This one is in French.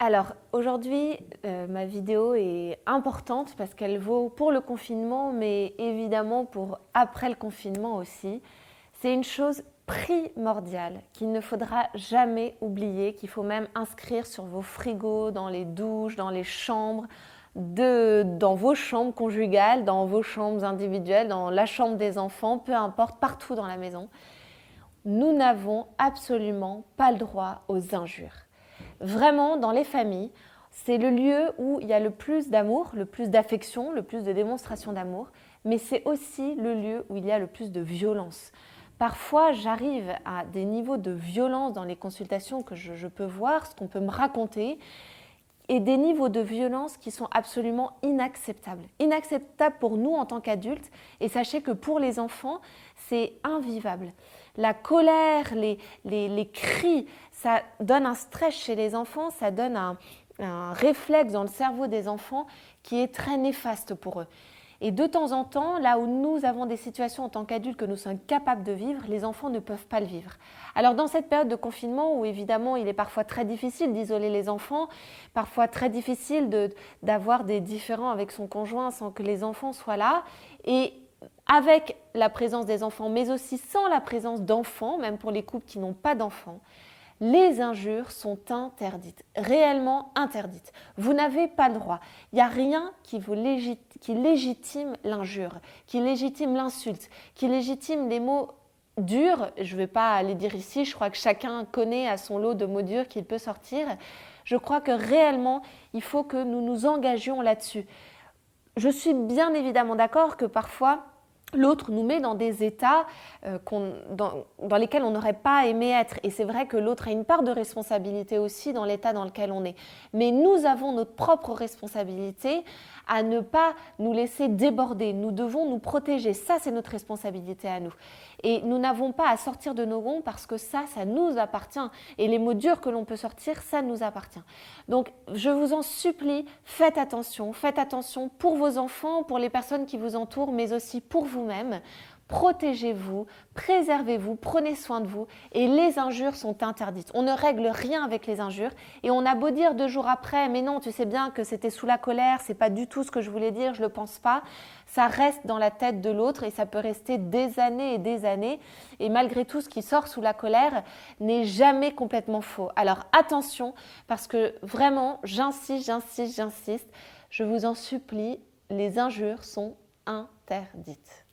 Alors aujourd'hui, ma vidéo est importante parce qu'elle vaut pour le confinement, mais évidemment pour après le confinement aussi. C'est une chose primordiale qu'il ne faudra jamais oublier, qu'il faut même inscrire sur vos frigos, dans les douches, dans les chambres, dans vos chambres conjugales, dans vos chambres individuelles, dans la chambre des enfants, peu importe, partout dans la maison. Nous n'avons absolument pas le droit aux injures. Vraiment, dans les familles, c'est le lieu où il y a le plus d'amour, le plus d'affection, le plus de démonstration d'amour, mais c'est aussi le lieu où il y a le plus de violence. Parfois, j'arrive à des niveaux de violence dans les consultations que je peux voir, ce qu'on peut me raconter, et des niveaux de violence qui sont absolument inacceptables. Inacceptables pour nous en tant qu'adultes, et sachez que pour les enfants, c'est invivable. La colère, les cris, ça donne un stress chez les enfants, ça donne un réflexe dans le cerveau des enfants qui est très néfaste pour eux. Et de temps en temps, là où nous avons des situations en tant qu'adultes que nous sommes capables de vivre, les enfants ne peuvent pas le vivre. Alors dans cette période de confinement où évidemment il est parfois très difficile d'isoler les enfants, parfois très difficile d'avoir des différends avec son conjoint sans que les enfants soient là, et avec la présence des enfants, mais aussi sans la présence d'enfants, même pour les couples qui n'ont pas d'enfants, les injures sont interdites, réellement interdites. Vous n'avez pas le droit. Il n'y a rien qui légitime l'injure, qui légitime l'insulte, qui légitime les mots durs. Je ne vais pas les dire ici, je crois que chacun connaît à son lot de mots durs qu'il peut sortir. Je crois que réellement, il faut que nous nous engagions là-dessus. Je suis bien évidemment d'accord que parfois, l'autre nous met dans des états dans lesquels on n'aurait pas aimé être. Et c'est vrai que l'autre a une part de responsabilité aussi dans l'état dans lequel on est. Mais nous avons notre propre responsabilité à ne pas nous laisser déborder. Nous devons nous protéger. Ça, c'est notre responsabilité à nous. Et nous n'avons pas à sortir de nos gonds parce que ça nous appartient. Et les mots durs que l'on peut sortir, ça nous appartient. Donc, je vous en supplie, faites attention. Faites attention pour vos enfants, pour les personnes qui vous entourent, mais aussi pour vous-même. Protégez-vous, préservez-vous, prenez soin de vous et les injures sont interdites. On ne règle rien avec les injures et on a beau dire 2 jours après, mais non, tu sais bien que c'était sous la colère, c'est pas du tout ce que je voulais dire, je le pense pas. Ça reste dans la tête de l'autre et ça peut rester des années et des années et malgré tout, ce qui sort sous la colère n'est jamais complètement faux. Alors attention parce que vraiment, j'insiste, je vous en supplie, les injures sont interdites.